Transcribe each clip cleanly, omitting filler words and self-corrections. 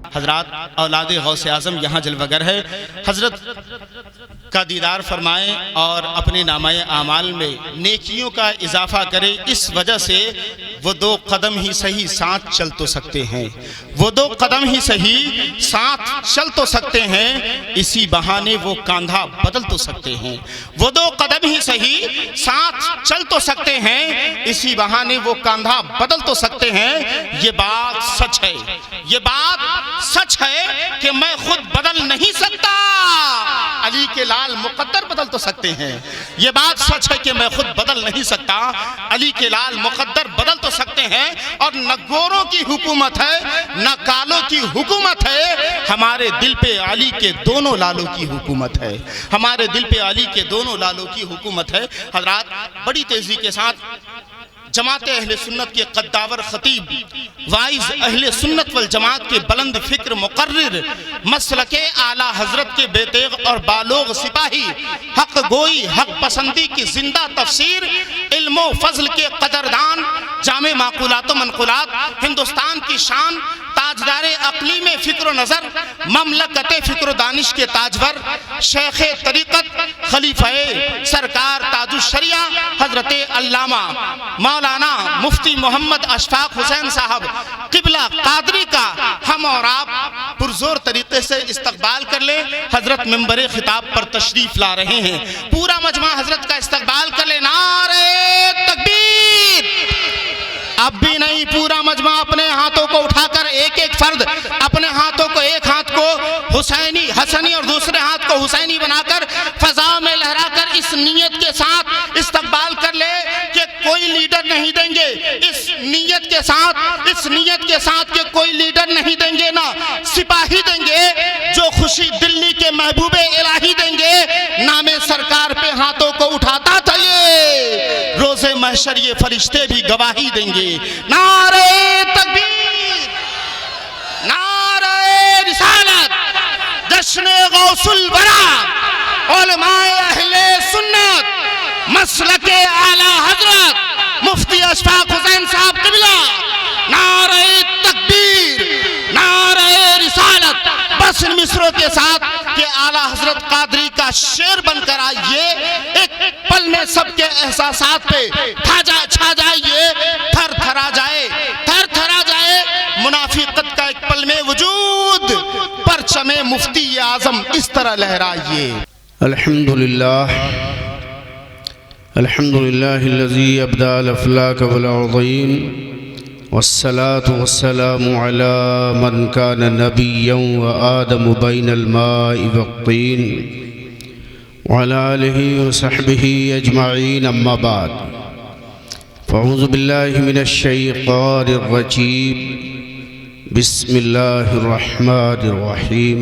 हजरात औलाद गौसे आज़म यहाँ जलवागर है। हजरत का दीदार फरमाएं और अपने नामाए आमाल में नेकियों का इजाफा करें। इस वजह से वो दो कदम ही सही साथ चल तो सकते हैं, वो दो कदम ही सही साथ चल तो सकते हैं, इसी बहाने वो कांधा बदल तो सकते हैं। वो दो कदम ही सही साथ चल तो सकते हैं, इसी बहाने वो कांधा बदल तो सकते हैं। ये बात सच है, ये बात सच है कि मैं खुद बदल नहीं सकता, अली के लाल मुकद्दर बदल तो सकते हैं। ये बात सच है कि मैं खुद बदल नहीं सकता, अली के लाल मुकद्दर बदल तो सकते हैं। और न गोरों की हुकूमत है न कालों की हुकूमत है, हमारे दिल पे अली के दोनों लालों की हुकूमत है, हमारे दिल पे अली के दोनों लालों की हुकूमत है। हजरात बड़ी तेजी के साथ जमात अहले सुन्नत के कद्दावर खतीब, वाइज अहले सुन्नत वल जमात के बुलंद फिक्र मुकर्रिर, मसलके आला हजरत के बेतेग और बालोग सिपाही, हक गोई हक पसंदी की जिंदा तफसीर, इल्मो फजल के कदरदान, जामे माकुलात मनकुलात, हिंदुस्तान की शान, ताजदार अकली में फिक्र नजर, ममलकत फिक्र दानिश के ताजवर, शेख तरीक़त खलीफे सरकार ताजुश्शरिया हजरत अल्लामा मौलाना मुफ्ती मोहम्मद अशफाक हुसैन साहब किबला कादरी का हम और आप पुरजोर तरीके से इस्तकबाल कर ले। हजरत मिंबर खिताब पर तशरीफ ला रहे हैं, पूरा मजमा हजरत का इस्तकबाल कर ले। नारे तकबीर। अब भी नहीं, पूरा मजमा अपने हाथों को उठाकर एक एक फर्द अपने हाथों को, एक हाथ को हुसैनी हसनी और दूसरे हाथ को हुसैनी बनाकर फजा में लहराकर इस नीयत के साथ इस्तकबाल कर ले कि कोई लीडर नहीं देंगे, इस नीयत के साथ, इस नीयत के साथ कि कोई लीडर नहीं देंगे, ना सिपाही देंगे, जो खुशी दिल्ली के महबूबे इलाही देंगे। नामे सरकार पे हाथों को उठाता था ये, रोजे महशर ये फरिश्ते भी गवाही देंगे। नारे तकबीर, नारे रिसालत, जश्न गौसुल वरा, उलमाए अहले सुन्नत, मसलके आला हजरत मुफ्ती अशफाक हुसैन साहब किबला। नारे तकबीर, नारे रिसालत। बस इन मिसरों के साथ कि आला हजरत कादरी का शेर बनकर आइए, एक पल में सबके एहसासात पे छा जाइए, थर थरा जाए, थर थरा जाए मुनाफिकत का एक पल में वजूद, परचमे मुफ्ती आजम इस तरह लहराइए। अल्हम्दुलिल्लाह, अल्हम्दुलिल्लाहिल्लज़ी अब्दाल अफ़लाक वल अज़ीम, वस्सलातु वस्सलामु अला मन कान नबिय्यन व आदम बैनल माइ वत्तीन व अला आलिहि व सहबिहि अजमईन, अम्मा बाद। फ़अऊज़ु बिल्लाहि मिनश शैतानिर रजीम, बिस्मिल्लाहिर रहमानिर रहीम।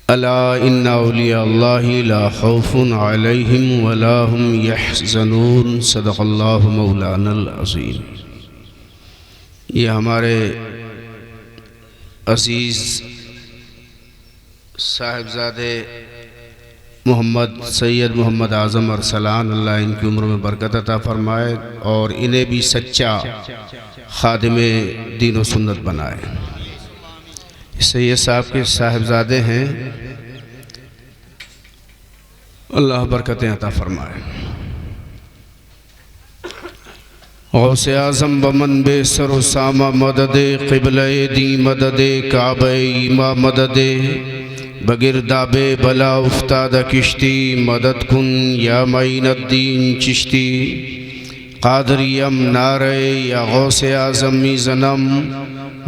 अला इन्ना औलिया अल्लाहि ला खौफुन अलैहिम वला हुम यहज़नून। सदक़ल्लाहु मौलानल अज़ीम। ये हमारे अज़ीज़ साहिबज़ादे मोहम्मद सैयद मोहम्मद आज़म अरसलान, अल्लाह इनकी उम्र में बरकत अता फ़रमाए और इन्हें भी सच्चा खादिमे दीन व सुन्नत बनाए। सैयद साहब के साहिबजादे हैं, अल्लाह बरकतें अता फरमाए। गौसे आज़म बमन बे सरो सामा मददे क़िबले दी मददे काबे ईमा मददे बगिरदाबे बला उफ्ताद किश्ती मदद कुन या मईनुद्दीन चिश्ती कादरियम नारे या गौसे आज़म मीज़नम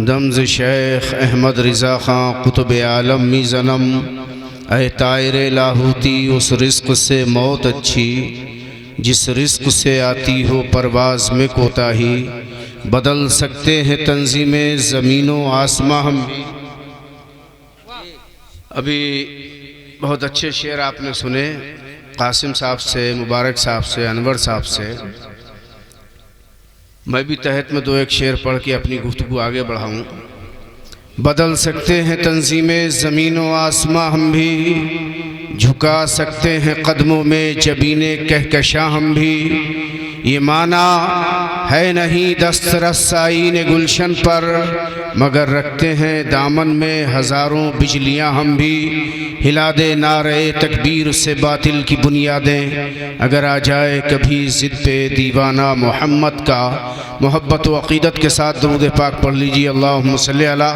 दम्ज़ शेख अहमद रज़ा ख़ां कुतुब आलम मीज़नम। ऐ तायरे लाहूती उस रिस्क से मौत अच्छी, जिस रिस्क से आती हो परवाज़ में कोताही। बदल सकते हैं तंज़ीमें ज़मीनों आसमां हम। अभी बहुत अच्छे शेर आपने सुने कासिम साहब से, मुबारक साहब से, अनवर साहब से। मैं भी तहत में दो एक शेर पढ़ के अपनी गुफ्तगू आगे बढ़ाऊँ। बदल सकते हैं तंज़ीमें ज़मीनों आसमां हम भी, झुका सकते हैं कदमों में जबीने कहकशां हम भी। ये माना है नहीं दस्तरसाईन गुलशन पर, मगर रखते हैं दामन में हज़ारों बिजलियां हम भी। हिला दे नारे तकबीर से बातिल की बुनियादें, अगर आ जाए कभी ज़िद पे दीवाना मोहम्मद का। मोहब्बत व अक़ीदत के साथ दरूद पाक पढ़ लीजिए। अल्लाहुम्मा सल्ली अला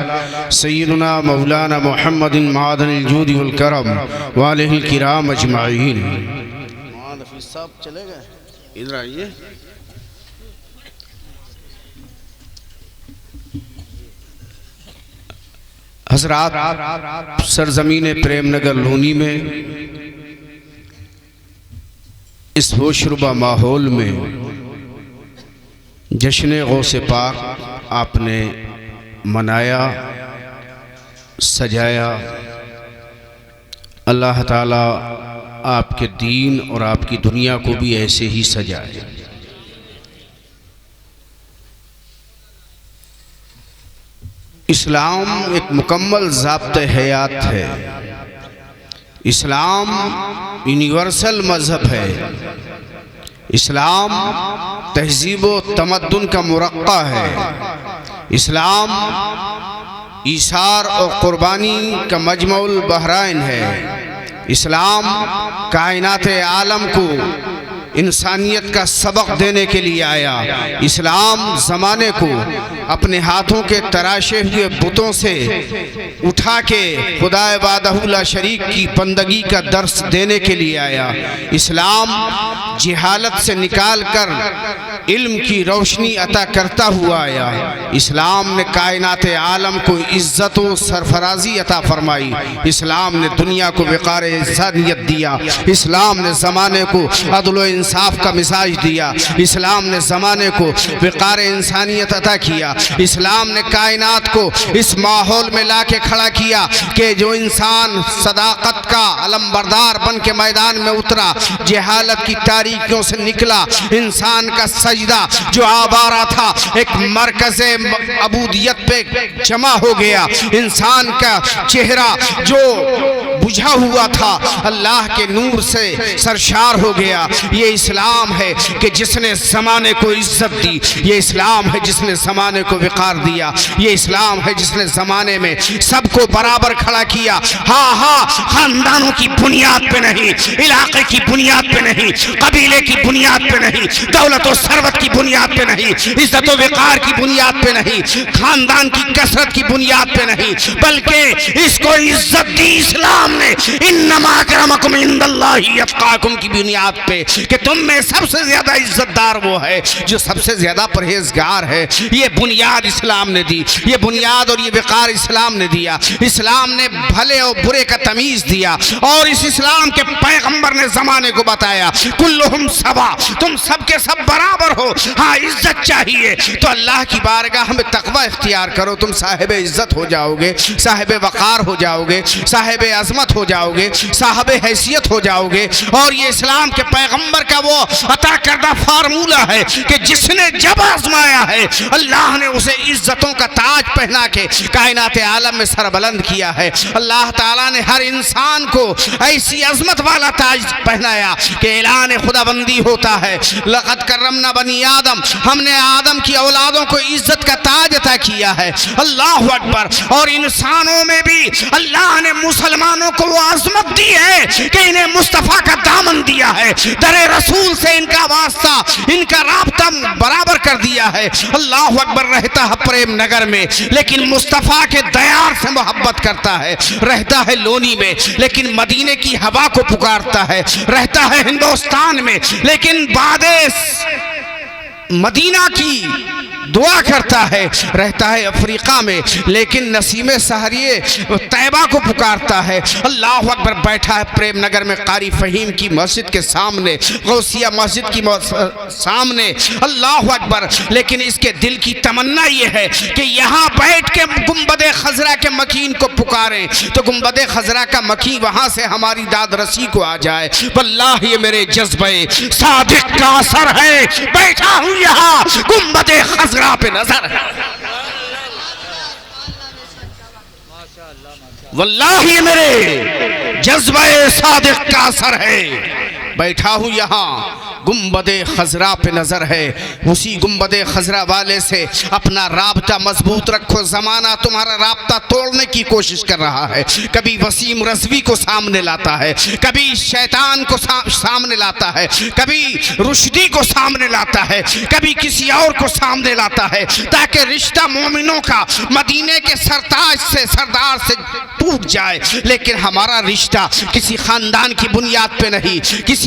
सय्यिदना मौलाना मुहम्मदिन मादनिल जूदि वल करम व आलिहिल किराम अजमाईन। साहब चले गए, इधर आइए। हज़रात, सरज़मीन प्रेमनगर लोनी में इस होशरुबा माहौल में जश्न गौसे पाक आपने मनाया, सजाया। अल्लाह ताला आपके दीन और आपकी दुनिया को भी ऐसे ही सजाए। इस्लाम एक मुकम्मल ज़ाब्ते हयात है। इस्लाम यूनिवर्सल मज़हब है। इस्लाम तहज़ीब व तमद्दुन का मुरक्का है। इस्लाम ईसार और क़ुरबानी का मजमुल बहराइन है। इस्लाम कायनात आलम को इंसानियत का सबक देने के लिए आया। इस्लाम ज़माने को अपने हाथों के तराशे हुए बुतों से उठा के खुदाए वादहु ला शरीक की बंदगी का दर्स देने के लिए आया। इस्लाम जिहालत से निकाल कर इल्म की रोशनी अता करता हुआ आया। इस्लाम ने कायनात आलम को इज़्ज़त व सरफराजी अता फरमाई। इस्लाम ने दुनिया को वक़ार इंसानियत दिया। इस्लाम ने ज़माने को अदल व इंसाफ का मिजाज दिया। इस्लाम ने ज़माने को वक़ार इंसानियत अता किया। इस्लाम ने कायनात को इस माहौल में ला के खड़ा किया कि जो इंसान सदाकत का अलमबरदार बन के मैदान में उतरा, जहालत की तारीकियों से निकला, इंसान का सजदा जो आवारा था एक मरकज़े अबूदियत पे जमा हो गया। इंसान का चेहरा जो बुझा हुआ था अल्लाह के नूर से सरशार हो गया। ये इस्लाम है कि जिसने ज़माने को इज्जत दी। ये इस्लाम है जिसने ज़माने को विकार दिया। ये इस्लाम है जिसने ज़माने में सबको बराबर खड़ा किया। हाँ हाँ, ख़ानदानों की बुनियाद पे नहीं, इलाके की बुनियाद पे नहीं, कबीले की बुनियाद पे नहीं, दौलत और सरवत की बुनियाद पे नहीं, इज्जत और विकार की बुनियाद पे नहीं, ख़ानदान की कसरत की बुनियाद पे नहीं, बल्कि इसको इज्जत दी इस्लाम ने इन्नमा अक्रमकुम इंदल्लाहि अत्काकुम की बुनियाद पे कि तुम में सबसे ज्यादा इज्जतदार वो है जो सबसे ज्यादा परहेजगार है। ये बुनियाद इस्लाम ने दी। ये बुनियाद और ये वक़ार इस्लाम ने दिया। इस्लाम ने भले और बुरे का तमीज़ दिया और इस इस्लाम के पैगंबर ने ज़माने को बताया कुल्लुहुम सवा, तुम सब के सब बराबर हो। हाँ, इज्जत चाहिए तो अल्लाह की बारगाह में तक़वा इख्तियार करो, तुम साहिब इज्जत हो जाओगे, साहिब वक़ार हो जाओगे, साहिब अज़मत हो जाओगे, साहिब हैसियत हो जाओगे। और ये इस्लाम के पैगंबर का वो अता करदा फार्मूला है कि जिसने जब आजमाया है अल्लाह ने उसे इज्जतों का ताज पहना के कायनात आलम में सरबलंद किया है। अल्लाह ताला ने हर इंसान को ऐसी अजमत वाला ताज पहनाया कि ऐलान खुदाबंदी होता है। लक़द कररमना बनी आदम, हमने आदम की औलादों को इज्जत का ताज अता किया है। अल्लाह अकबर। और इंसानों में भी अल्लाह ने मुसलमानों को वो अजमत दी है कि इन्हें मुस्तफ़ा का दामन दिया है। दरे रसूल से इनका वास्ता, इनका राब्ता बराबर कर दिया है। अल्लाह अकबर। रहता है प्रेम नगर में लेकिन मुस्तफ़ा के दयार से मोहब्बत करता है। रहता है लोनी में लेकिन मदीने की हवा को पुकारता है। रहता है हिंदुस्तान में लेकिन बादेस मदीना की दुआ करता है। रहता है अफ्रीका में लेकिन नसीमे सहरिये तैबा को पुकारता है। अल्लाह अकबर। बैठा है प्रेम नगर में कारी फ़हीम की मस्जिद के सामने, गौसिया मस्जिद की सामने। अल्लाह अकबर। लेकिन इसके दिल की तमन्ना ये है कि यहाँ बैठ के गुंबद खजरा के मकीन को पुकारें तो गुंबद खजरा का मकीन वहाँ से हमारी दाद रसी को आ जाए। वल्लाह ये मेरे जज्बे सादिक का असर है। बैठा हूँ यहाँ गुंबद खजरा पे नजर है। वल्लाही मेरे जज्बे सादिक का असर है। बैठा हूँ यहाँ गुम्बदे खजरा पे नजर है, उसी गुम्बदे खजरा वाले से अपना राब्ता मजबूत रखो। जमाना तुम्हारा राब्ता तोड़ने की कोशिश कर रहा है। कभी वसीम रज़वी को सामने लाता है, कभी शैतान को सामने लाता है, कभी रुश्दी को सामने लाता है, कभी किसी और को सामने लाता है, ताकि रिश्ता मोमिनों का मदीने के सरदार से टूट जाए। लेकिन हमारा रिश्ता किसी खानदान की बुनियाद पे नहीं, किसी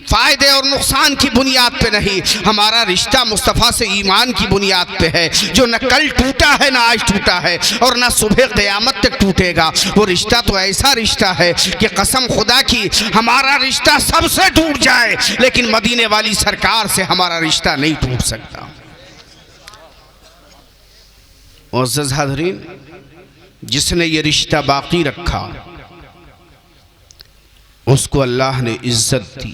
फायदे और नुकसान की बुनियाद पे नहीं, हमारा रिश्ता मुस्तफ़ा से ईमान की बुनियाद पे है, जो न कल टूटा है न आज टूटा है और न सुबह क़यामत तक टूटेगा। वो रिश्ता तो ऐसा रिश्ता है कि कसम खुदा की हमारा रिश्ता सबसे टूट जाए, लेकिन मदीने वाली सरकार से हमारा रिश्ता नहीं टूट सकता। मुअज़्ज़ज़ हाज़रीन, जिसने ये रिश्ता बाकी रखा उसको अल्लाह ने इज्जत दी,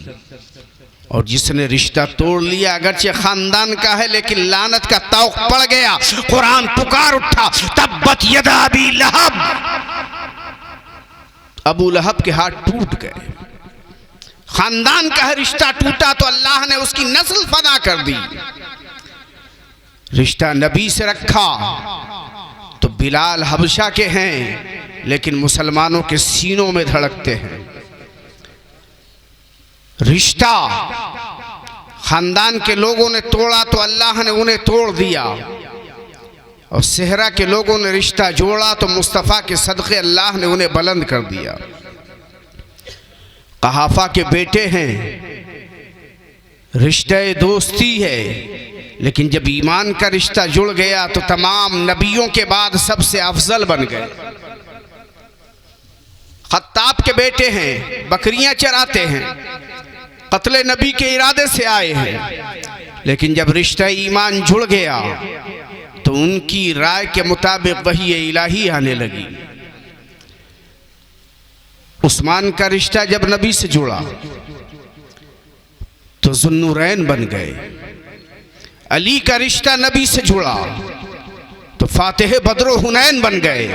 और जिसने रिश्ता तोड़ लिया अगरचे खानदान का है लेकिन लानत का तौक पड़ गया। कुरान पुकार उठा, तब्बत यदा अबी लहब, अबू लहब के हाथ टूट गए। खानदान का है रिश्ता टूटा तो अल्लाह ने उसकी नस्ल फना कर दी। रिश्ता नबी से रखा तो बिलाल हबशा के हैं लेकिन मुसलमानों के सीनों में धड़कते हैं। रिश्ता खानदान के लोगों ने तोड़ा तो अल्लाह ने उन्हें तोड़ दिया, और सेहरा के लोगों ने रिश्ता जोड़ा तो मुस्तफ़ा के सदक़े अल्लाह ने उन्हें बुलंद कर दिया। कहाफा के बेटे हैं, रिश्ते दोस्ती है, लेकिन जब ईमान का रिश्ता जुड़ गया तो तमाम नबियों के बाद सबसे अफजल बन गए। खत्ताब के बेटे हैं, बकरियां चराते हैं, कत्ले नबी के इरादे से आए हैं, लेकिन जब रिश्ता ईमान जुड़ गया तो उनकी राय के मुताबिक वही इलाही आने लगी। उस्मान का रिश्ता जब नबी से जुड़ा तो ज़ुन्नुरैन बन गए। अली का रिश्ता नबी से जुड़ा तो फातिह बद्र हुनैन बन गए।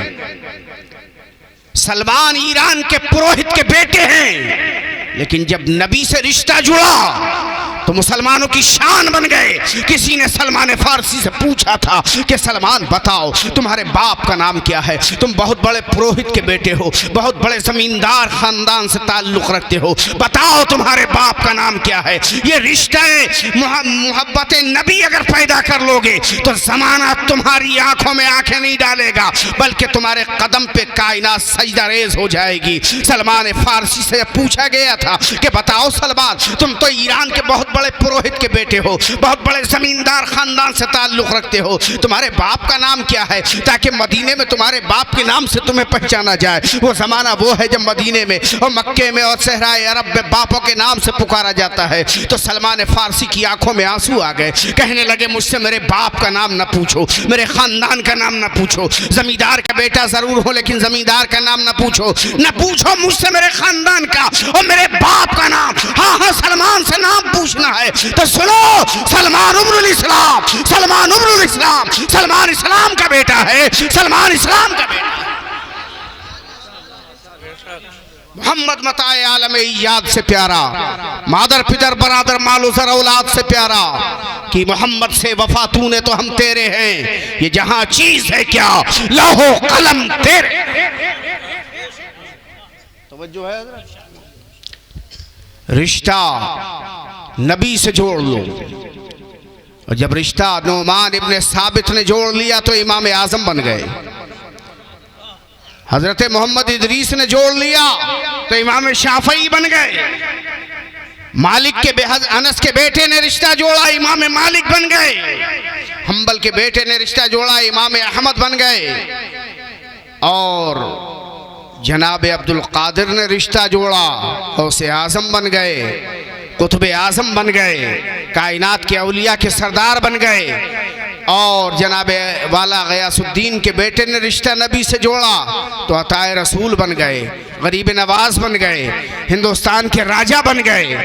सलमान ईरान के पुरोहित के बेटे हैं, लेकिन जब नबी से रिश्ता जुड़ा तो मुसलमानों की शान बन गए। किसी ने सलमान फारसी से पूछा था कि सलमान बताओ तुम्हारे बाप का नाम क्या है, तुम बहुत बड़े पुरोहित के बेटे हो, बहुत बड़े जमींदार खानदान से ताल्लुक रखते हो, बताओ तुम्हारे बाप का नाम क्या है। ये रिश्ते मोहब्बत नबी अगर पैदा कर लोगे तो जमाना तुम्हारी आंखों में आंखें नहीं डालेगा, बल्कि तुम्हारे कदम पे कायनात सजदा रेज हो जाएगी। सलमान फारसी से पूछा गया था कि बताओ सलमान, तुम तो ईरान के बहुत बड़े पुरोहित के बेटे हो, बहुत बड़े जमींदार खानदान से ताल्लुक रखते हो, तुम्हारे बाप का नाम क्या है, ताकि मदीने में तुम्हारे बाप के नाम से तुम्हें पहचाना जाए। वो जमाना वो है जब मदीने में और मक्के में और सहराए अरब में बापों के नाम से पुकारा जाता है। तो सलमान फारसी की आंखों में आंसू आ गए, कहने लगे मुझसे मेरे बाप का नाम न पूछो, मेरे खानदान का नाम न पूछो, जमींदार का बेटा जरूर हो लेकिन जमींदार का नाम न पूछो, न पूछो मुझसे मेरे खानदान का और मेरे बाप का नाम। हाँ हाँ, सलमान से नाम पूछना है तो सुनो, सलमान उम्रुल इस्लाम, सलमान उम्रुल इस्लाम, सलमान इस्लाम का बेटा है, सलमान इस्लाम का बेटा। मोहम्मद मताए आलम इयाद से प्यारा, मादर पिदर बरादर मालो जर औलाद से प्यारा, कि मोहम्मद से वफा तूने तो हम तेरे हैं, ये जहां चीज है क्या लौहो कलम तेरे। तवज्जो है हज़रत? रिश्ता नबी से जोड़ लो, और जब रिश्ता नोमान इब्ने साबित ने जोड़ लिया तो इमाम आजम बन गए। हजरत मोहम्मद इदरीस ने जोड़ लिया तो इमाम शाफई बन गए। मालिक के अनस के बेटे ने रिश्ता जोड़ा, इमाम मालिक बन गए। हम्बल के बेटे ने रिश्ता जोड़ा, इमाम अहमद बन गए। और जनाब अब्दुल कादिर ने रिश्ता जोड़ा, गौसे आजम बन गए, कुतुब आजम बन गए, कायनात के औलिया के सरदार बन गए। और जनाब वाला गयासुद्दीन के बेटे ने रिश्ता नबी से जोड़ा तो अताए रसूल बन गए, गरीब नवाज बन गए, हिंदुस्तान के राजा बन गए।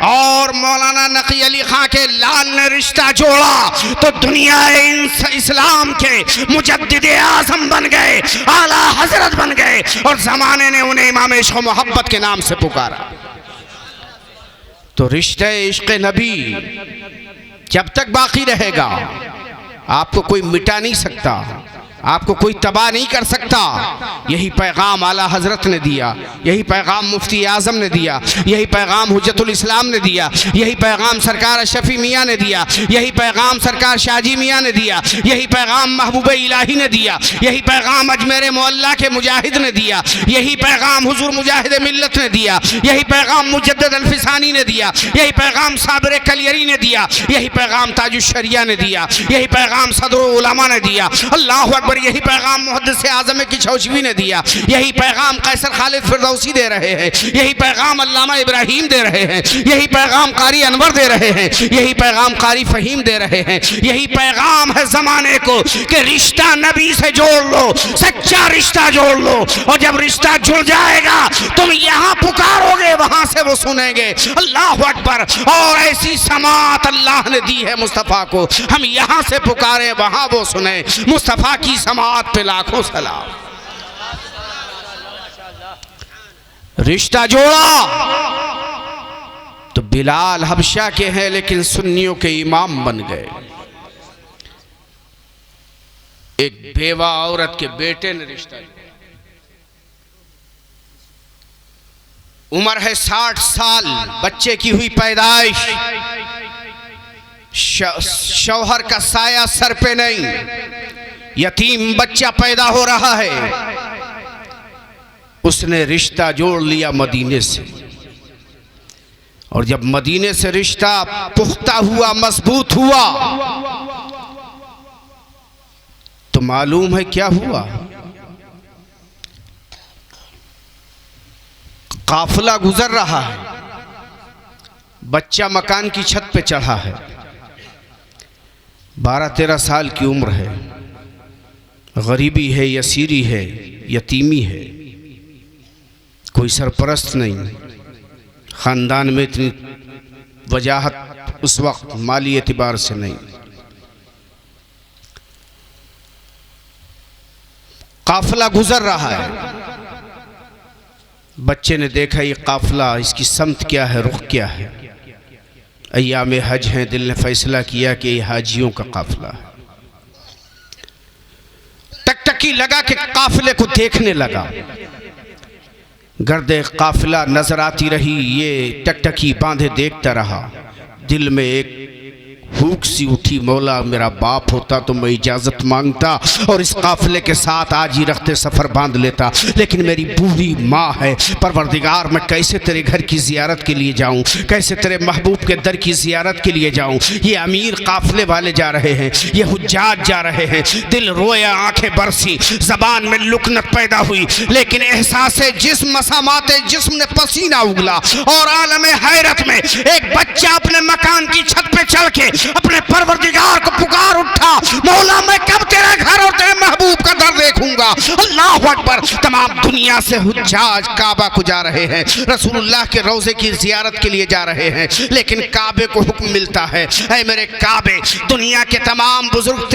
और मौलाना नकी अली खां के लाल ने रिश्ता जोड़ा तो दुनिया इस्लाम के मुजद्दिद आज़म बन गए, आला हजरत बन गए, और जमाने ने उन्हें इमाम इश्क व मोहब्बत के नाम से पुकारा। तो रिश्ते इश्क़ नबी जब तक बाकी रहेगा आपको कोई मिटा नहीं सकता, आपको कोई तबाह नहीं कर सकता। यही पैगाम आला हजरत ने दिया, यही पैगाम मुफ्ती आज़म ने दिया, यही पैगाम हुज्जतुल इस्लाम ने दिया, यही पैगाम सरकार शफी मियाँ ने दिया, यही पैगाम सरकार शाहजी मियाँ ने दिया, यही पैगाम महबूब इलाही ने दिया, यही पैगाम अजमेर मोहल्ला के मुजाहिद ने दिया, यही पैगाम हुजूर मुजाहिद मिल्लत ने दिया, यही पैगाम मुजद्दिद अल्फिसानी ने दिया, यही पैगाम साबिर कलियरी ने दिया, यही पैगाम ताजुश्शरिया ने दिया, यही पैगाम सदरुल उलमा ने दिया। अल्लाहु अकबर। यही पैगाम मुहद्दिस आज़म किशौशवी ने दिया, यही पैगाम कैसर खालिद फिरदौसी दे रहे हैं, यही पैगाम अल्लामा इब्राहिम दे रहे हैं, यही पैगाम कारी अनवर दे रहे हैं, यही पैगाम कारी फहीम दे रहे हैं। यही पैगाम है ज़माने को कि रिश्ता नबी से जोड़ लो, सच्चा रिश्ता जोड़ लो, और जब रिश्ता जुड़ जाएगा तुम यहाँ पुकारोगे वहां से वो सुनेंगे। अल्लाहु अकबर। और ऐसी समात अल्लाह ने दी है मुस्तफ़ा को, हम यहाँ से पुकारे वहां वो सुने। मुस्तफ़ा की समात पे लाखों सलाम। रिश्ता जोड़ा तो बिलाल हबशा के हैं लेकिन सुन्नियों के इमाम बन गए। एक बेवा औरत के बेटे ने रिश्ता जोड़ा, उम्र है 60 साल, बच्चे की हुई पैदाइश, शौहर का साया सर पे नहीं, यतीम बच्चा पैदा हो रहा है। उसने रिश्ता जोड़ लिया मदीने से, और जब मदीने से रिश्ता पुख्ता हुआ, मजबूत हुआ, तो मालूम है क्या हुआ? काफिला गुजर रहा है, बच्चा मकान की छत पे चढ़ा है, 12-13 साल की उम्र है, गरीबी है, यसीरी है, यतीमी है, कोई सरपरस्त नहीं, ख़ानदान में इतनी वजाहत उस वक्त माली एतबार से नहीं। काफिला गुजर रहा है, बच्चे ने देखा ये काफिला, इसकी समत क्या है, रुख क्या है। अय्याम हज हैं, दिल ने फैसला किया कि ये हाजियों का काफिला है। टकटकी लगा के काफिले को देखने लगा, गर्दे काफिला नजर आती रही, ये टकटकी बांधे देखता रहा। दिल में एक भूख सी उठी, मौला मेरा बाप होता तो मैं इजाज़त मांगता और इस काफिले के साथ आज ही रखते सफ़र बांध लेता, लेकिन मेरी बूढ़ी माँ है। परवरदिगार, मैं कैसे तेरे घर की ज़ियारत के लिए जाऊँ, कैसे तेरे महबूब के दर की ज़ियारत के लिए जाऊँ। ये अमीर काफिले वाले जा रहे हैं, ये हुज्जाज जा रहे हैं। दिल रोया, आंखें बरसी, ज़बान में लुकनत पैदा हुई, लेकिन एहसास जिस्म मसामात जिस्म ने पसीना उगला, और आलम हैरत में एक बच्चा अपने मकान की छत पे चढ़ के अपने परवरदिगार को पुकार उठा, मौला मैं कब तेरे घर और तेरे महबूब का दर देखूंगा। अल्लाहु अकबर। तमाम दुनिया से हुज्जाज काबा को जा रहे हैं, रसूलुल्लाह के रोज़े की ज़ियारत के लिए जा रहे हैं, लेकिन काबे को हुक्म मिलता है, ऐ मेरे काबे, दुनिया के तमाम बुजुर्ग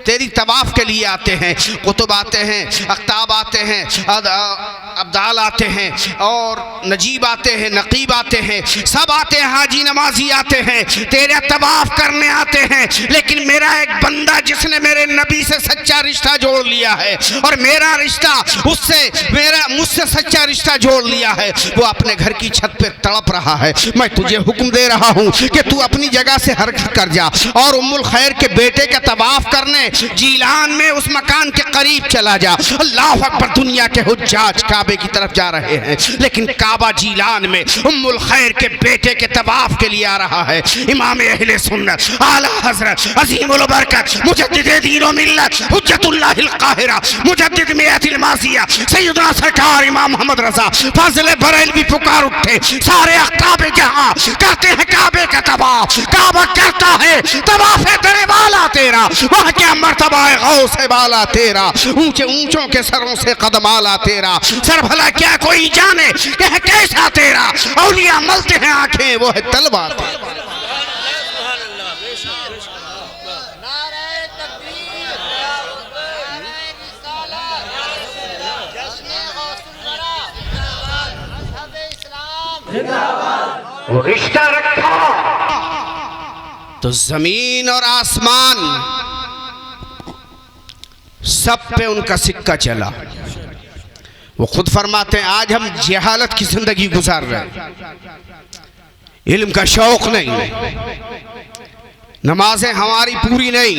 तेरी तवाफ के लिए आते हैं, कुतुब आते हैं, अख्ताब आते हैं, अब्दाल आते हैं, और नजीब आते हैं, नकीब आते हैं, सब आते हैं, हाजी नमाजी आते हैं, तेरा तवाफ करने आते हैं। लेकिन मेरा एक बंदा जिसने मेरे नबी से सच्चा रिश्ता जोड़ लिया है, और मेरा रिश्ता मुझसे सच्चा रिश्ता जोड़ लिया है, वो अपने घर की छत पे तड़प रहा है। मैं तुझे हुक्म दे रहा हूँ कि तू अपनी जगह से हरकत कर जा और उम्मुल खैर के बेटे का तवाफ करने जीलान में उस मकान के करीब चला जा। अल्लाह अकबर। दुनिया के हुज्जाज काबे काबे की तरफ जा रहे हैं, लेकिन काबा जीलान में उम्मुल खैर के बेटे के तवाफ के लिए आ रहा है। इमाम अहले सुन्नत आला हजरत अजीमुल बरकत मुजद्दिद दीन व मिल्लत हुज्जतुल्लाहिल काहिरा मुजद्दिद मियातिल मासिया सैयदना सरकार इमाम मोहम्मद रजा फाजिल बरेलवी पुकार उठे, सारे अख्ताब जहां करते हैं काबे का तवाफ, काबा करता है तवाफ तेरे वाला तेरा, वहां क्या मर्तबा है गौस बाला तेरा, ऊंचे ऊंचों के सरों से कदम आला तेरा, सर भला क्या कोई जाने कि है कैसा तेरा, औलिया मलते हैं आंखें वो है तलवार। वो रिश्ता रखा तो जमीन और आसमान सब पे उनका सिक्का चला। वो खुद फरमाते हैं आज हम जहालत की जिंदगी गुजार रहे हैं, इल्म का शौक नहीं, नमाजें हमारी पूरी नहीं,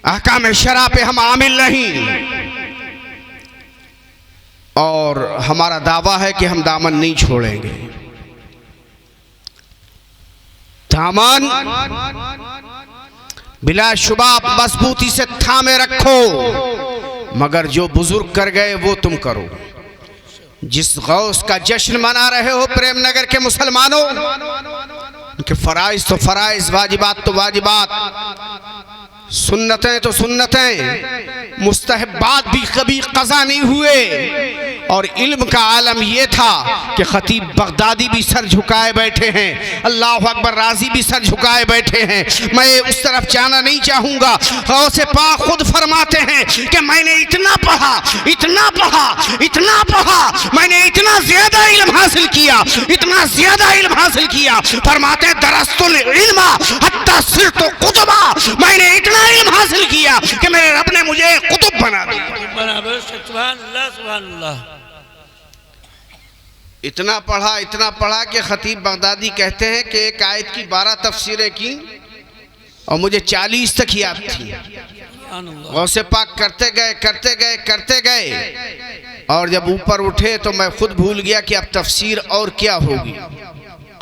अहकाम शरा पे हम आमिल नहीं, और हमारा दावा है कि हम दामन नहीं छोड़ेंगे। दामन बिलाशुबा मजबूती से थामे रखो, मगर जो बुजुर्ग कर गए वो तुम करो। जिस गौस का जश्न मना रहे हो प्रेमनगर के मुसलमानों, उनके फराइज तो फराइज, वाजिबात तो वाजिबात, सुन्नतें तो सुन्नतें, मुस्तहब्बात भी कभी कज़ा नहीं हुए। और इल्म का आलम यह था कि खतीब बगदादी भी सर झुकाए बैठे हैं, अल्लाह अकबर राजी भी सर झुकाए बैठे हैं। मैं उस तरफ जाना नहीं चाहूँगा। गौसे पाक खुद फरमाते हैं कि मैंने इतना पढ़ा, इतना पढ़ा, इतना पढ़ा, मैंने इतना ज़्यादा इल्म हासिल किया, इतना ज़्यादा इल्म हासिल किया। फरमाते दरस्तुल इल्मा हत्ता सिरतु कुतुबा, मैंने इतना इल्म हासिल किया कि मेरे रब ने मुझे कुतुब बना दिया। इतना पढ़ा कि खतीब बगदादी कहते हैं कि एक आयत की 12 तफसीरें की और मुझे 40 तक याद थी। गौसे पाक करते गए और जब ऊपर उठे तो मैं खुद भूल गया कि अब तफसीर और क्या होगी।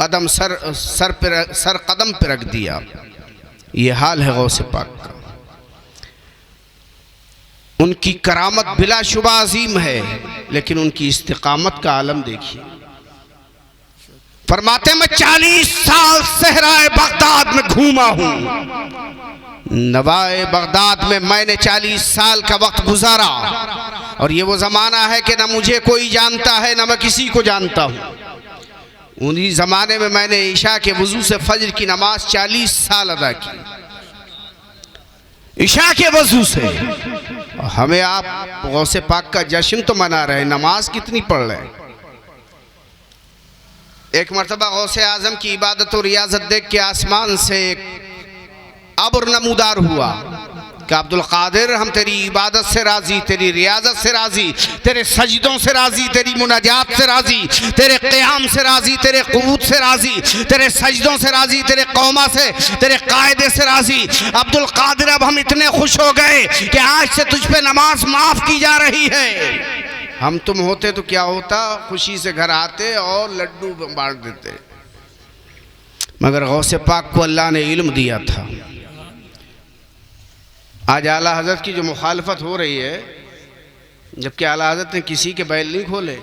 कदम सर कदम पे रख दिया। ये हाल है गौसे पाक का। उनकी करामत बिलाशुबा अजीम है, लेकिन उनकी इस्तिकामत का आलम देखिए। फरमाते मैं 40 साल सहराए बगदाद में घूमा हूं, नवाए बगदाद में मैंने 40 साल का वक्त गुजारा, और ये वो जमाना है कि ना मुझे कोई जानता है ना मैं किसी को जानता हूं। उन्हीं जमाने में मैंने ईशा के वजू से फजर की नमाज 40 साल अदा की, ईशा के वजू से। हमें आप गौसे पाक का जश्न तो मना रहे, नमाज कितनी पढ़ रहे हैं। एक मरतबा गौसे आजम की इबादत और रियाजत देख के आसमान से एक अब्र नमूदार हुआ कि अब्दुल कादिर हम तेरी इबादत से राजी, तेरी रियाजत से राजी, तेरे सजदों से राजी, तेरी मुनाजात से राजी, तेरे क़याम से राजी, तेरे क़ुऊद से राजी, तेरे सजदों से राजी, तेरे कौमा से, तेरे कायदे से राजी। अब्दुल कादिर अब हम इतने खुश हो गए कि आज से तुझ पे नमाज माफ़ की जा रही है। हम तुम होते तो क्या होता, खुशी से घर आते और लड्डू बांट देते। मगर गौसे पाक को अल्लाह ने इल्म दिया था। आज आला हज़रत की जो मुखालफत हो रही है, जबकि आला हज़रत ने किसी के बैल नहीं खोले,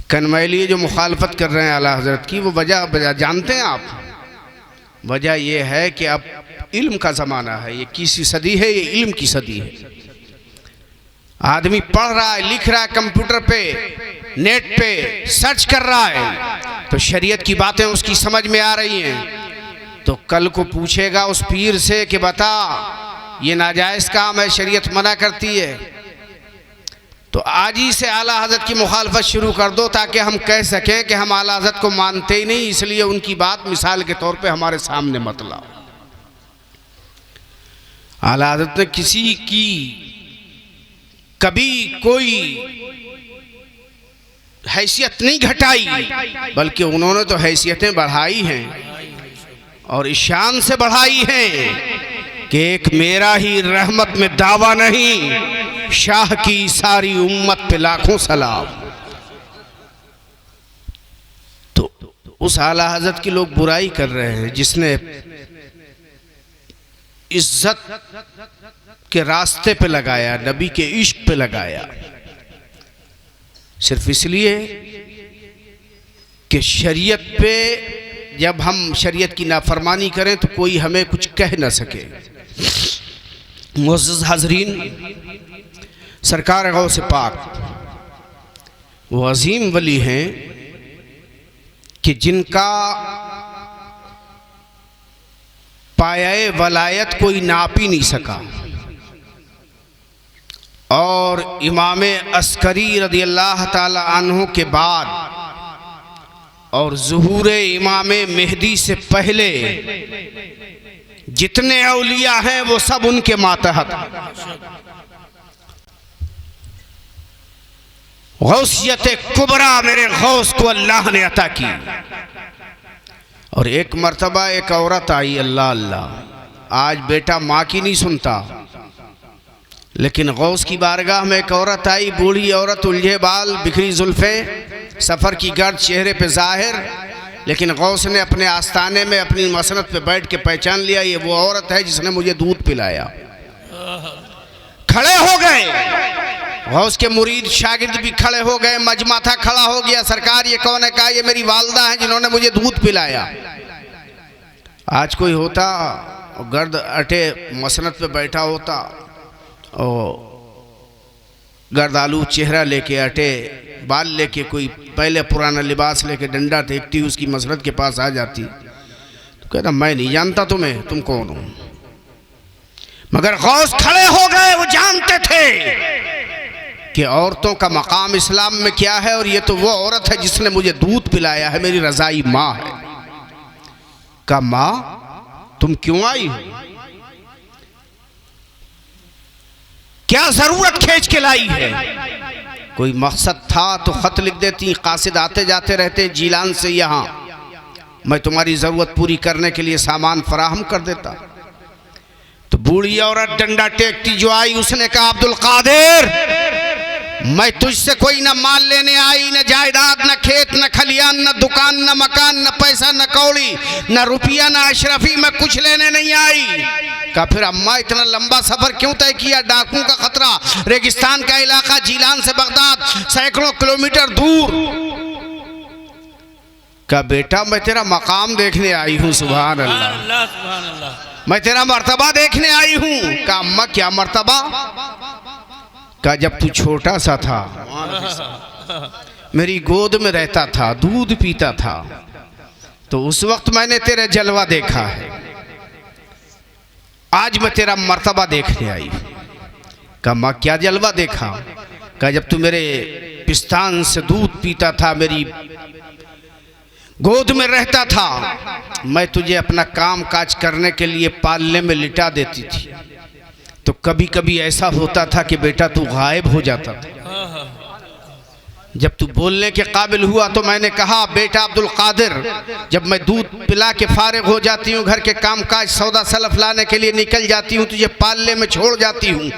कनमैली जो मुखालफत कर रहे हैं आला हज़रत की, वो वजह जानते हैं आप? वजह यह है कि अब इल्म का ज़माना है। ये किसी सदी है, ये इल्म की सदी है। आदमी पढ़ रहा है, लिख रहा है, कंप्यूटर पे, नेट पे सर्च कर रहा है, तो शरीयत की बातें उसकी समझ में आ रही हैं। तो कल को पूछेगा उस पीर से कि बता ये नाजायज़ काम है, शरीयत मना करती है। तो आज ही से आला हज़रत की मुखालफत शुरू कर दो, ताकि हम कह सकें कि हम आला हज़रत को मानते ही नहीं, इसलिए उनकी बात मिसाल के तौर पे हमारे सामने मत लाओ। आला हज़रत ने किसी की कभी कोई हैसियत नहीं घटाई, बल्कि उन्होंने तो हैसियतें बढ़ाई हैं और इस शान से बढ़ाई हैं कि एक मेरा ही रहमत में दावा नहीं, शाह की सारी उम्मत पे लाखों सलाम। तो उस आला हजरत की लोग बुराई कर रहे हैं जिसने इज्जत के रास्ते पे लगाया, नबी के इश्क पे लगाया, सिर्फ इसलिए कि शरीयत पे जब हम शरीयत की नाफरमानी करें तो कोई हमें कुछ कह न सके। मुअज़्ज़ज़ हाज़रीन, सरकार गौस पाक वो अजीम वली हैं कि जिनका पाये वलायत कोई नाप ही नहीं सका, और इमाम अस्करी रज़ी अल्लाह ताला अन्हु के बाद और ज़ुहूर इमाम मेहदी से पहले जितने औलिया हैं वो सब उनके मातहत। गौसियत कुबरा मेरे गौस को अल्लाह ने अता की। और एक मर्तबा एक औरत आई, अल्लाह अल्लाह, आज बेटा माँ की नहीं सुनता, लेकिन गौस की बारगाह में एक औरत आई, बूढ़ी औरत, उलझे बाल, बिखरी जुल्फे, सफ़र की गर्द चेहरे पे जाहिर, लेकिन गौस ने अपने आस्थाने में अपनी मसनत पे बैठ के पहचान लिया, ये वो औरत है जिसने मुझे दूध पिलाया। खड़े हो गए गौस के मुरीद शागिर्द भी खड़े हो गए, मजमा था खड़ा हो गया, सरकार ये कौन है? कहा ये मेरी वालदा है जिन्होंने मुझे दूध पिलाया। आज कोई होता गर्द अटे मसनत पे बैठा होता और गर्दालू चेहरा लेके, अटे बाल लेके, कोई पहले पुराना लिबास लेके डंडा टेकती उसकी मसरत के पास आ जाती, तो कहता मैं नहीं जानता तुम्हें, तुम कौन हो? मगर गौस खड़े हो गए, वो जानते थे कि औरतों का मकाम इस्लाम में क्या है, और ये तो वो औरत है जिसने मुझे दूध पिलाया है, मेरी रज़ाई माँ है। कहा माँ तुम क्यों आई हो? क्या जरूरत खींच के लाई है? कोई मकसद था तो खत लिख देती, कासिद आते जाते रहते जीलान से यहाँ, मैं तुम्हारी जरूरत पूरी करने के लिए सामान फराहम कर देता। तो बूढ़ी औरत डंडा टेकती जो आई, उसने कहा अब्दुल कादिर, मैं तुझसे कोई न माल लेने आई, न जायदाद, न खेत, न खलियान, न दुकान, न मकान, न पैसा, न कौड़ी, न रुपया, न अशरफी, मैं कुछ लेने नहीं आई। कहा फिर अम्मा इतना लंबा सफर क्यों तय किया? डाकू का खतरा, रेगिस्तान का इलाका, जीलान से बगदाद सैकड़ों किलोमीटर दूर। कहा बेटा मैं तेरा मकाम देखने आई हूँ। सुभान अल्लाह, मैं तेरा मर्तबा देखने आई हूँ। कहा अम्मा क्या मर्तबा? कहा जब तू छोटा सा था, मेरी गोद में रहता था, दूध पीता था, तो उस वक्त मैंने तेरे जलवा देखा है, आज मैं तेरा मर्तबा देखने आई। कहा माँ क्या जलवा देखा? कहा जब तू मेरे पिस्तान से दूध पीता था, मेरी गोद में रहता था, मैं तुझे अपना काम काज करने के लिए पालने में लिटा देती थी, तो कभी कभी ऐसा होता था कि बेटा तू गायब हो जाता था। जब तू बोलने के काबिल हुआ तो मैंने कहा बेटा अब्दुल कादिर, जब मैं दूध पिला के फारिग हो जाती हूँ, घर के काम काज सौदा सलफ लाने के लिए निकल जाती हूँ, तुझे पालने में छोड़ जाती हूँ,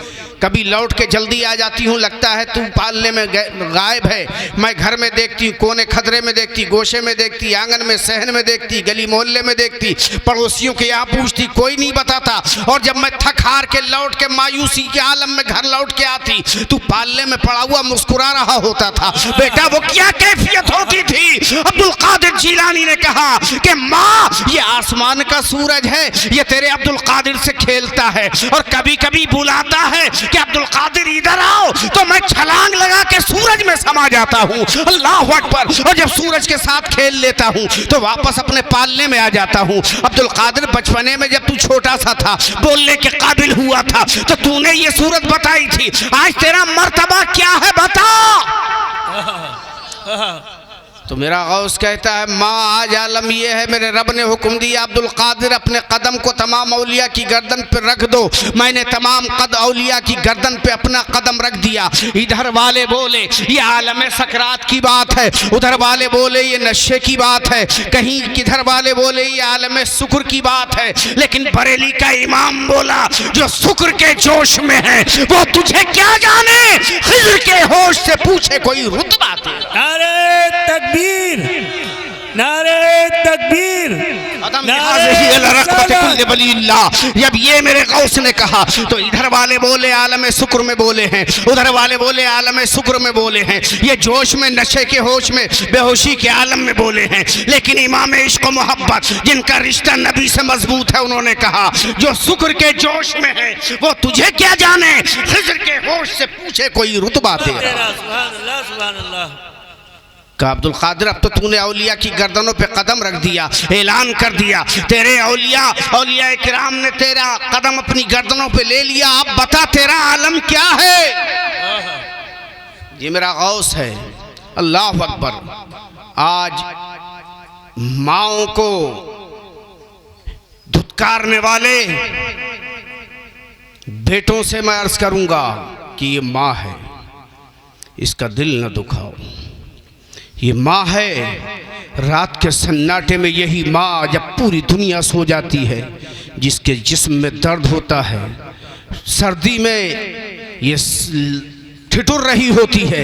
कभी लौट के जल्दी आ जाती हूँ, लगता है तू पालने में गायब है। मैं घर में देखती हूँ, कोने खदरे में देखती, गोशे में देखती, आंगन में सहन में देखती, गली मोहल्ले में देखती, पड़ोसियों के यहाँ पूछती, कोई नहीं बताता। और जब मैं थक हार के लौट के मायूसी के आलम में घर लौट के आती, तू पालने में पड़ा हुआ मुस्कुरा रहा होता था। बेटा वो क्या कैफियत होती थी? अब्दुल कादिर जिलानी ने कहा कि माँ ये आसमान का सूरज है, ये तेरे अब्दुल कादिर से खेलता है, और कभी कभी बुलाता है कि अब्दुल कादिर इधर आओ, तो मैं छलांग लगा के सूरज में समा जाता हूँ। अल्लाह अकबर। और जब सूरज के साथ खेल लेता हूँ तो वापस अपने पालने में आ जाता हूँ। अब्दुल कादिर बचपने में जब तू छोटा सा था, बोलने के काबिल हुआ था, तो तूने ये सूरत बताई थी, आज तेरा मर्तबा क्या है बता। तो मेरा गौस कहता है माँ आज आलम ये है, मेरे रब ने हुक्म दिया अब्दुल कादिर अपने कदम को तमाम औलिया की गर्दन पे रख दो। मैंने तमाम औलिया की गर्दन पे अपना कदम रख दिया। इधर वाले बोले ये आलम सकरात की बात है, उधर वाले बोले ये नशे की बात है, कहीं किधर वाले बोले ये आलम शुक्र की बात है। लेकिन बरेली का इमाम बोला जो शुक्र के जोश में है वो तुझे क्या जाने, खिज़्र के होश से पूछे कोई रुतबा तेरा। नारे तकबीर, नारे तकबीर, जब ये मेरे गौस ने कहा तो इधर वाले बोले आलम शुक्र में बोले हैं, उधर वाले बोले आलम शुक्र में बोले हैं, ये जोश में नशे के होश में बेहोशी के आलम में बोले हैं। लेकिन इमाम इश्क व मोहब्बत जिनका रिश्ता नबी से मजबूत है उन्होंने कहा जो शुक्र के जोश में है वो तुझे क्या जाने, खिज़्र के होश से पूछे कोई रुतबा तेरा। सुभान अल्लाह, सुभान अल्लाह। का अब्दुल कादिर अब तो तूने औलिया की गर्दनों पे कदम रख दिया, ऐलान कर दिया तेरे औलिया किराम ने तेरा कदम अपनी गर्दनों पे ले लिया, अब बता तेरा आलम क्या है। ये मेरा गौस है। अल्लाह अकबर। आज माओं को धुतकारने वाले बेटों से मैं अर्ज करूंगा कि ये माँ है, इसका दिल न दुखाओ। ये माँ है, रात के सन्नाटे में यही माँ जब पूरी दुनिया सो जाती है, जिसके जिस्म में दर्द होता है, सर्दी में ये ठिठुर रही होती है,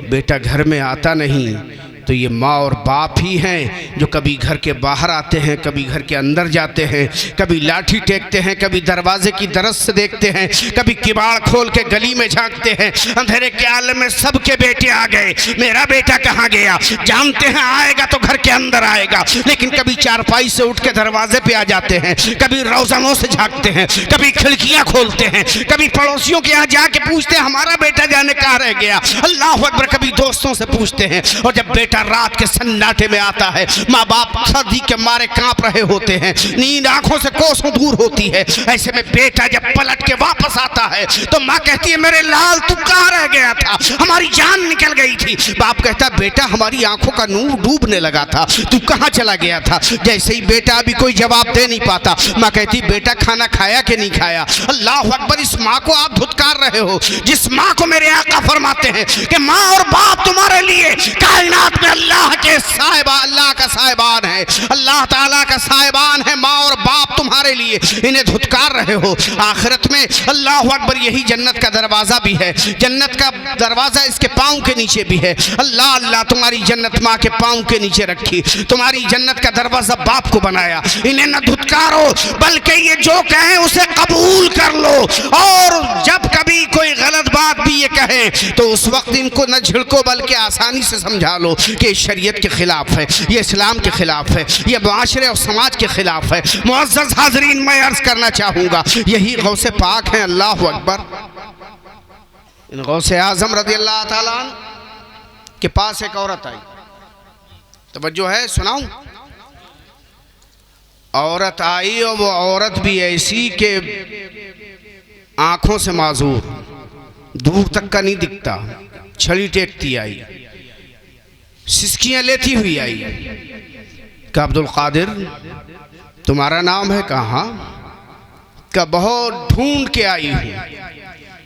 बेटा घर में आता नहीं, तो ये माँ और बाप ही हैं जो कभी घर के बाहर आते हैं, कभी घर के अंदर जाते हैं, कभी लाठी टेकते हैं, कभी दरवाजे की दरस से देखते हैं, कभी किवाड़ खोल के गली में झांकते हैं। अंधेरे के आलम में सबके बेटे आ गए, मेरा बेटा कहाँ गया, जानते हैं आएगा तो घर के अंदर आएगा, लेकिन कभी चारपाई से उठ के दरवाजे पे आ जाते हैं, कभी रोज़नों से झांकते हैं, कभी खिड़कियाँ खोलते हैं, कभी पड़ोसियों के यहाँ जाके पूछते हैं हमारा बेटा जाने कहाँ रह गया। अल्लाह अकबर। कभी दोस्तों से पूछते हैं। और जब बेटा रात के सन्नाटे में आता है, माँ बाप सर्दी के मारे कांप रहे होते हैं, नींद आंखों से कोसों दूर होती है, ऐसे में बेटा जब पलट के वापस आता है तो माँ कहती है मेरे लाल तू कहाँ रह गया था, हमारी जान निकल गई थी। बाप कहता बेटा हमारी आंखों का नूर डूबने लगा था, तू कहाँ चला गया था। जैसे ही बेटा अभी कोई जवाब दे नहीं पाता, माँ कहती बेटा खाना खाया कि नहीं खाया। अल्लाह अकबर। इस माँ को आप धुतकार रहे हो, जिस माँ को मेरे आका फरमाते हैं कि माँ और बाप तुम्हारे लिए कायनात में अल्लाह के साहिबा, अल्लाह का साहिबान है, अल्लाह ताला का साहिबान है, माँ और बाप तुम्हारे लिए, इन्हें धुतकार रहे हो। आखिरत में अल्लाह अकबर यही जन्नत का दरवाज़ा भी है, जन्नत का दरवाज़ा इसके पाँव के नीचे भी है। अल्लाह अल्लाह तुम्हारी जन्नत माँ के पाँव के नीचे रखी, तुम्हारी जन्नत का दरवाज़ा बाप को बनाया। इन्हें न धुतकारो बल्कि ये जो कहें उसे कबूल कर लो, और जब कभी कोई गलत बात भी ये कहे तो उस वक्त इनको न झिड़को बल्कि आसानी से समझा लो कि शरीयत के खिलाफ है, ये इस्लाम के खिलाफ है, ये माशरे और समाज के खिलाफ है। मुअज़्ज़ज़ हाज़रीन, मैं अर्ज़ करना चाहूँगा यही गौसे पाक हैं। अल्लाह अकबर। इन गौसे आज़म रज़ी अल्लाह ताला अन्हु के पास एक औरत आई, तवज्जो है, सुनाऊं। औरत आई और वो औरत भी ऐसी के आंखों से माजूर, दूर तक का नहीं दिखता, छड़ी टेकती आई, सिसकियां लेती हुई आई। का अब्दुल कादिर तुम्हारा नाम है? कहाँ का? बहुत ढूंढ के आई हूँ,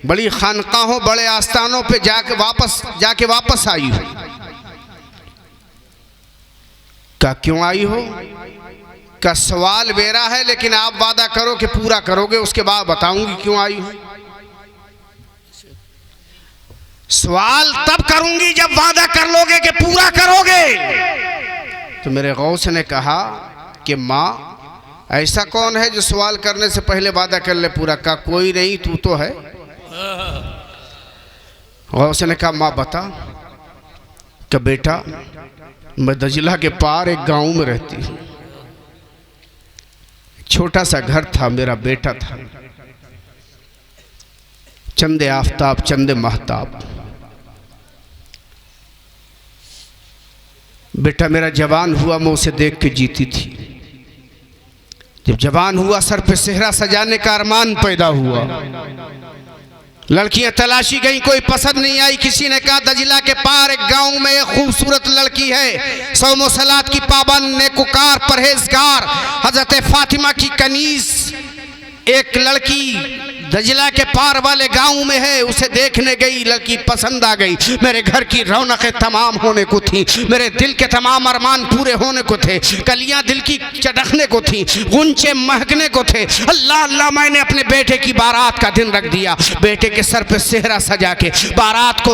बड़ी खानकाहों बड़े आस्थानों पे जाके वापस आई हूँ। का क्यों आई हो? का सवाल मेरा है, लेकिन आप वादा करो कि पूरा करोगे, उसके बाद बताऊंगी क्यों आई हूँ। सवाल तब करूंगी जब वादा कर लोगे कि पूरा करोगे। तो मेरे गौस ने कहा कि माँ ऐसा कौन है जो सवाल करने से पहले वादा कर ले पूरा? का कोई नहीं, तू तो है। गौस ने कहा माँ बता। कि बेटा मैं दजिला के पार एक गांव में रहती हूँ, छोटा सा घर था, मेरा बेटा था, चंदे आफताब चंदे महताब। बेटा मेरा जवान हुआ, मैं उसे देख के जीती थी। जब जवान हुआ सर पे सेहरा सजाने का अरमान पैदा हुआ, लड़कियां तलाशी गई, कोई पसंद नहीं आई। किसी ने कहा दजिला के पार एक गांव में एक खूबसूरत लड़की है, सौम सलात की पाबंद, नेकुकार, परहेजगार, हजरत फातिमा की कनीज। एक लड़की दजिला के पार वाले गांव में है, उसे देखने गई, लड़की पसंद आ गई। मेरे घर की रौनकें तमाम होने को थी, मेरे दिल के तमाम अरमान पूरे होने को थे, कलियां दिल की चटकने को थी, गुंचे महकने को थे। अल्लाह अल्लाह, मैंने अपने बेटे की बारात का दिन रख दिया, बेटे के सर पे सेहरा सजा के बारात को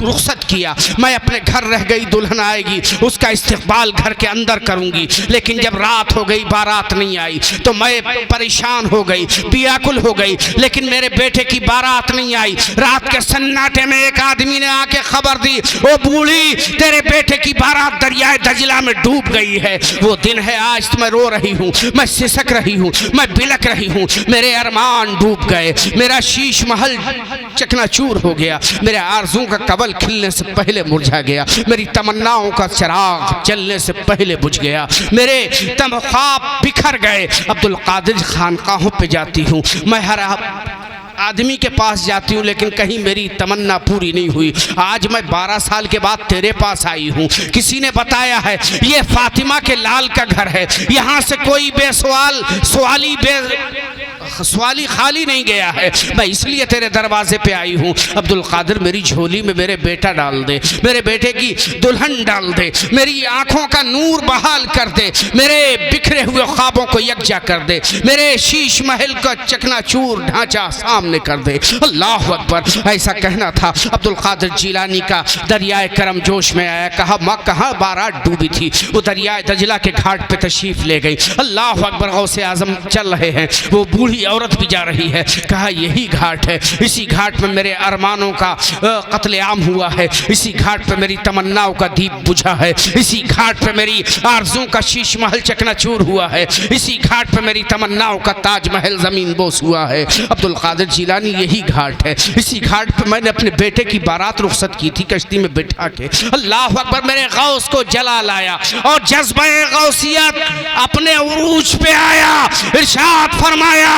रुखसत किया। मैं अपने घर रह गई, दुल्हन आएगी, उसका इस्तकबाल घर के अंदर करूंगी। लेकिन जब रात हो गई, बारात नहीं आई, तो मैं परेशान हो गई, बियाकुल हो गई। लेकिन मेरे बेटे की बारात नहीं आई। रात के सन्नाटे में एक आदमी ने आके खबर दी, ओ बूढ़ी, तेरे बेटे की बारात दरियाए दजिला में डूब गई है। वो दिन है आज, तो मैं रो रही हूँ, मैं सिसक रही हूँ, मैं बिलक रही हूँ। मेरे अरमान डूब गए, मेरा शीश महल चकनाचूर हो गया, मेरे आरज़ू का कबल खिलने से पहले मुरझा गया, मेरी तमन्नाओं का चिराग जलने से पहले बुझ गया, मेरे ख्वाब बिखर गए। अब्दुल कादिर खानकाहों पे जाती हूँ, मैं हर आदमी के पास जाती हूँ, लेकिन कहीं मेरी तमन्ना पूरी नहीं हुई। आज मैं 12 साल के बाद तेरे पास आई हूँ। किसी ने बताया है ये फातिमा के लाल का घर है, यहाँ से कोई सवाली खाली नहीं गया है। मैं इसलिए तेरे दरवाजे पे आई हूँ। अब्दुल कादिर, मेरी झोली में मेरे बेटा डाल दे, मेरे बेटे की दुल्हन डाल दे, मेरी आंखों का नूर बहाल कर दे, मेरे बिखरे हुए ख्वाबों को यकजा कर दे, मेरे शीश महल का चकनाचूर ढांचा सामने कर दे। अल्लाह अकबर। ऐसा कहना था। अब्दुल कादिर जिलानी का दरियाए करम जोश में आया, कहा माँ कहाँ बारात डूबी थी। वो दरियाए दजिला के घाट पे तशरीफ ले गई। अल्लाह अकबर। गौसे आजम चल रहे हैं, वो बूढ़ी औरत भी जा रही है। कहा यही घाट है, इसी घाट में मेरे अरमानों का कत्लेआम हुआ है, इसी घाट पे मेरी तमन्नाओं का दीप बुझा है, इसी घाट पे मेरी आरज़ू का शीश महल चकनाचूर हुआ है, इसी घाट पे मेरी तमन्नाओं का ताजमहल ज़मीन बोस हुआ है। अब्दुल कादिर जिलानी, यही घाट है, इसी घाट पे मैंने अपने बेटे की बारात रुखसत की थी कश्ती में बिठा के। अल्लाह अकबर। मेरे गौस को जला लाया और जज्बे गौसियत अपने उरूज पे आया। इरशाद फरमाया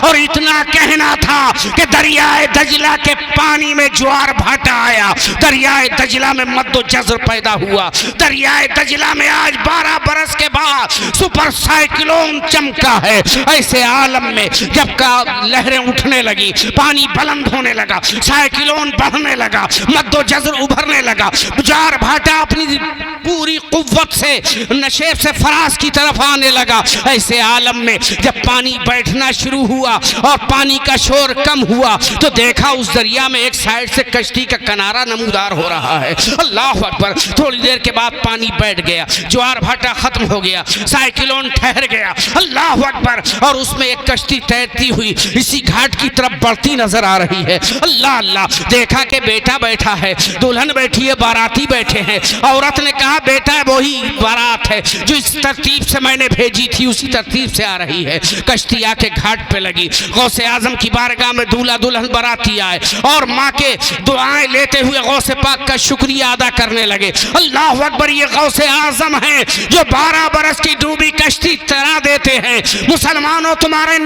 और इतना कहना था कि दरियाए दजिला के पानी में ज्वार भाटा आया, दरियाए दजिला में मद्दो जज़र पैदा हुआ, दरियाए दजिला में आज 12 बरस के बाद सुपर साइक्लोन चमका है। ऐसे आलम में जब का लहरें उठने लगी, पानी बुलंद होने लगा, साइक्लोन बढ़ने लगा, मद्दो जज़र उभरने लगा, ज्वार भाटा अपनी पूरी कुव्वत से नशेब से फराज की तरफ आने लगा। ऐसे आलम में जब पानी बैठना शुरू हुआ और पानी का शोर कम हुआ, तो देखा उस दरिया में एक साइड से कश्ती का किनारा नमूदार हो रहा है। अल्लाह अकबर। थोड़ी देर के बाद पानी बैठ गया, ज्वार भाटा खत्म हो गया, साइक्लोन ठहर गया। अल्लाह अकबर। और उसमें एक कश्ती तैरती हुई इसी घाट की तरफ बढ़ती नजर आ रही है। अल्लाह अल्लाह। देखा कि बेटा बैठा है, दुल्हन बैठी है, बाराती बैठे हैं। औरत ने कहा बेटा वही बारात है जो इस तरतीब से मैंने भेजी थी, उसी तरतीब से आ रही है। कश्ती आके घाट पे लगी। गौसे आजम की बारगाह में दूल्हा दुल्हन बाराती आए और माँ के दुआएं लेते हुए गौसे पाक का शुक्रिया अदा करने लगे। अल्लाह अकबर। ये गौसे आजम हैं जो 12 बरस की डूबी कश्ती तैरा देते हैं। मुसलमानों, तुम्हारे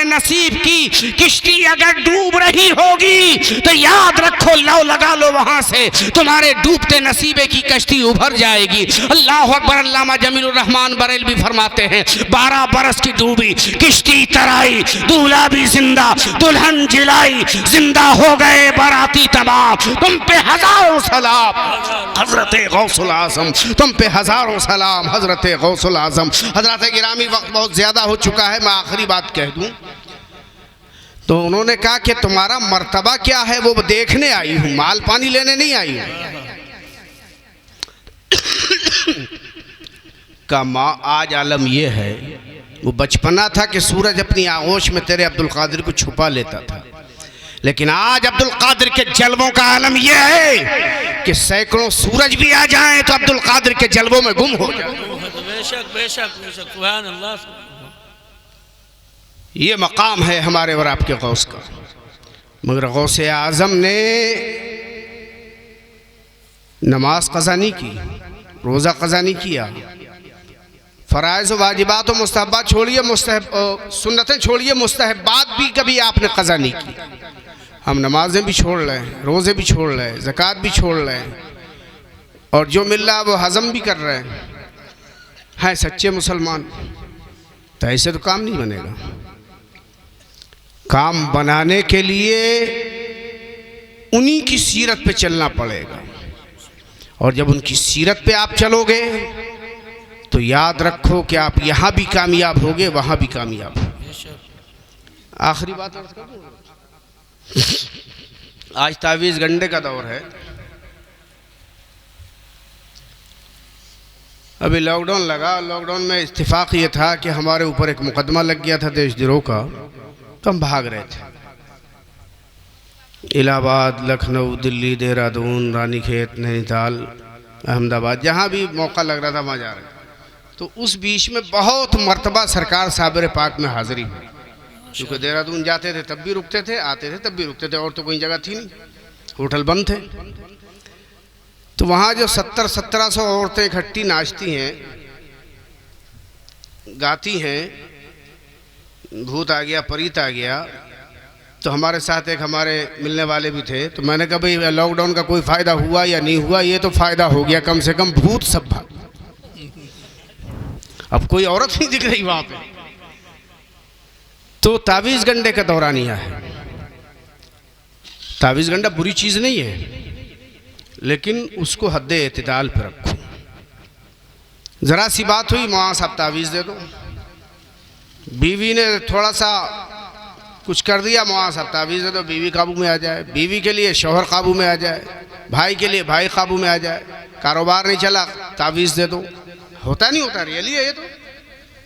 नसीब की किश्ती अगर डूब रही होगी तो याद रखो, लौ लगा लो वहां से, तुम्हारे डूबते नसीबे की कश्ती उभर जाएगी। अल्लाह अकबर। अल्लामा जमीलुर रहमान बरेलवी फरमाते हैं 12 बरस की डूबी किश्ती तराई, दूल्हा भी जिंदा, दुल्हन जिलाई, जिंदा हो गए बाराती तमाम, तुम पे हजारों सलाम हजरत गौसुल आजम, तुम पे हजारों सलाम हजरत गौसुल आजम। हजरत गिरामी, वक्त बहुत ज्यादा हो चुका है, मैं आखिरी बात कह दूं। तो उन्होंने कहा कि तुम्हारा मर्तबा क्या है, वो देखने आई हूं, माल पानी लेने नहीं आई हूं। का माँ आज आलम यह है, वो बचपना था कि सूरज अपनी आगोश में तेरे अब्दुल कादिर को छुपा लेता था, लेकिन आज अब्दुल कादिर के जलवों का आलम यह है कि सैकड़ों सूरज भी आ जाएं तो अब्दुल कादिर के जलवों में गुम हो जाए। बेशक बेशक बेशक, सुभान अल्लाह। ये मकाम है हमारे और आपके गौस का। मगर गौसे आजम ने नमाज कज़ा नहीं की, रोज़ा कज़ा नहीं किया, फ़राइज़ वाजिबात और मुस्तहब्बात छोड़िए, सुन्नतें छोड़िए, मुस्तहब्बात भी कभी आपने क़ज़ा नहीं की। हम नमाजें भी छोड़ रहे हैं, रोज़े भी छोड़ रहे हैं, ज़कात भी छोड़ रहे हैं, और जो मिल रहा है वो हज़म भी कर रहे हैं सच्चे मुसलमान। तो ऐसे तो काम नहीं बनेगा। काम बनाने के लिए उन्हीं की सीरत पे चलना पड़ेगा, और जब उनकी सीरत पे आप चलोगे तो याद रखो कि आप यहाँ भी कामयाब होगे, वहाँ भी कामयाब होगे। आखिरी बात अर्ज़ कर दूँ, आज तावीज़ गंडे का दौर है। अभी लॉकडाउन लगा, लॉकडाउन में इत्तिफाक ये था कि हमारे ऊपर एक मुकदमा लग गया था देशद्रोह का, तो हम भाग रहे थे। इलाहाबाद, लखनऊ, दिल्ली, देहरादून, रानीखेत, नैनीताल, अहमदाबाद, जहाँ भी मौका लग रहा था वहाँ जा रहे थे। तो उस बीच में बहुत मर्तबा सरकार साबिर पाक में हाज़िरी हुई, क्योंकि देहरादून जाते थे तब भी रुकते थे, आते थे तब भी रुकते थे, और तो कोई जगह थी नहीं, होटल बंद थे। तो वहाँ जो 1700 औरतें इकट्ठी नाचती हैं, गाती हैं, भूत आ गया, परीत आ गया। तो हमारे साथ एक हमारे मिलने वाले भी थे, तो मैंने कहा भाई लॉकडाउन का कोई फ़ायदा हुआ या नहीं हुआ, ये तो फ़ायदा हो गया, कम से कम भूत सब भाग। अब कोई औरत नहीं दिख रही वहाँ पे। तो तावीज़ गंडे का दौरानिया है। तावीज़ गंडा बुरी चीज़ नहीं है, लेकिन उसको हद्दे एतदाल पर रखो। ज़रा सी बात हुई, माँ साहब तावीज़ दे दो, बीवी ने थोड़ा सा कुछ कर दिया, माँ साहब तावीज़ दे दो, बीवी काबू में आ जाए, बीवी के लिए शौहर काबू में आ जाए, भाई के लिए भाई काबू में आ जाए, कारोबार नहीं चला, तावीज़ दे दो। होता नहीं होता, रियली है ये तो।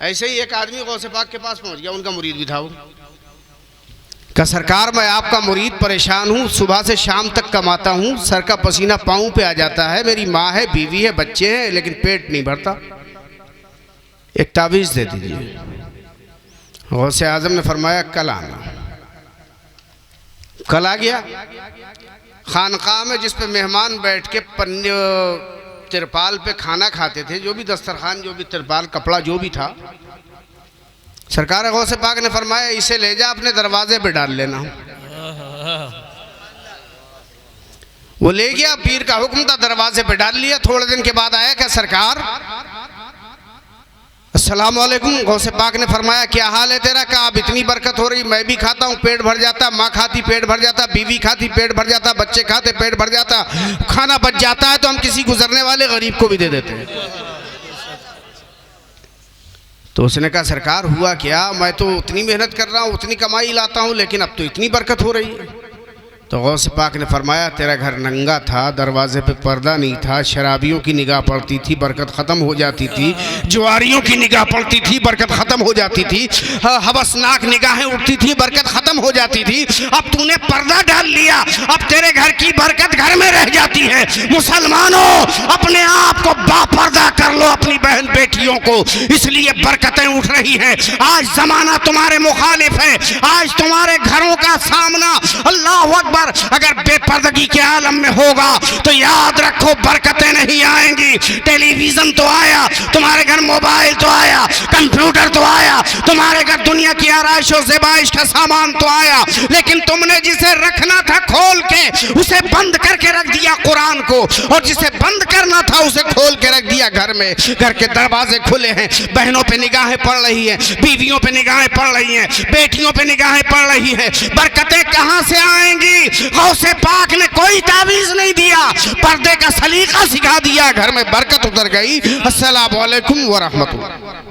ऐसे ही एक आदमी गौसे पाक के पास पहुंच गया, उनका मुरीद भी था वो, का सरकार मैं आपका मुरीद परेशान हूँ, सुबह से शाम तक कमाता हूँ, सर का पसीना पाँव पे आ जाता है, मेरी माँ है, बीवी है, बच्चे हैं, लेकिन पेट नहीं भरता, एक तावीज़ दे दीजिए। गौसे आज़म ने फरमाया कल आना। कल आ गया। खानकाह में जिस पे मेहमान बैठ के पन्ने तिरपाल पे खाना खाते थे, जो भी दस्तरखान, जो भी तिरपाल, कपड़ा जो भी था, सरकार गौसे पाक ने फरमाया इसे ले जा, अपने दरवाजे पे डाल लेना। वो ले गया, पीर का हुक्म था, दरवाजे पे डाल लिया। थोड़े दिन के बाद आया, क्या सरकार अस्सलाम वालेकुम। गौसे पाक ने फरमाया क्या हाल है तेरा? कहा अब इतनी बरकत हो रही, मैं भी खाता हूँ पेट भर जाता, माँ खाती पेट भर जाता, बीवी खाती पेट भर जाता, बच्चे खाते पेट भर जाता, खाना बच जाता है तो हम किसी गुजरने वाले गरीब को भी दे देते हैं। तो उसने कहा सरकार हुआ क्या, मैं तो उतनी मेहनत कर रहा हूँ, उतनी कमाई लाता हूँ, लेकिन अब तो इतनी बरकत हो रही है। तो गौस पाक ने फरमाया तेरा घर नंगा था, दरवाजे पे पर्दा नहीं था, शराबियों की निगाह पड़ती थी, बरकत ख़त्म हो जाती थी, जुआरियों की निगाह पड़ती थी, बरकत ख़त्म हो जाती थी, हवसनाक निगाहें उठती थी, बरकत ख़त्म हो जाती थी। अब तूने पर्दा डाल लिया, अब तेरे घर की बरकत घर में रह जाती है। मुसलमानों अपने आप को बापर्दा कर लो, अपनी बहन बेटियों को, इसलिए बरकतें उठ रही हैं। आज ज़माना तुम्हारे मुखालिफ है, आज तुम्हारे घरों का सामना अल्लाह अकबर अगर बेपर्दगी के आलम में होगा तो याद रखो बरकतें नहीं आएंगी। टेलीविजन तो आया, तुम्हारे घर मोबाइल तो आया, कंप्यूटर तो आया, तुम्हारे घर दुनिया की आराइश और ज़ेबाइश का सामान तो आया, लेकिन तुमने जिसे रखना था खोल के उसे बंद करके रख दिया कुरान को, और जिसे बंद करना था उसे खोल के रख दिया घर में। घर के दरवाजे खुले हैं, बहनों पे निगाहें पड़ रही हैं, बीवियों पे निगाहें पड़ रही हैं, बेटियों पे निगाहें पड़ रही हैं। बरकतें कहां से आएंगी? गौसे पाक ने कोई तावीज़ नहीं दिया, पर्दे का सलीका सिखा दिया, घर में बरकत उतर गई। अस्सलामु अलैकुम व रहमतुल्लाह।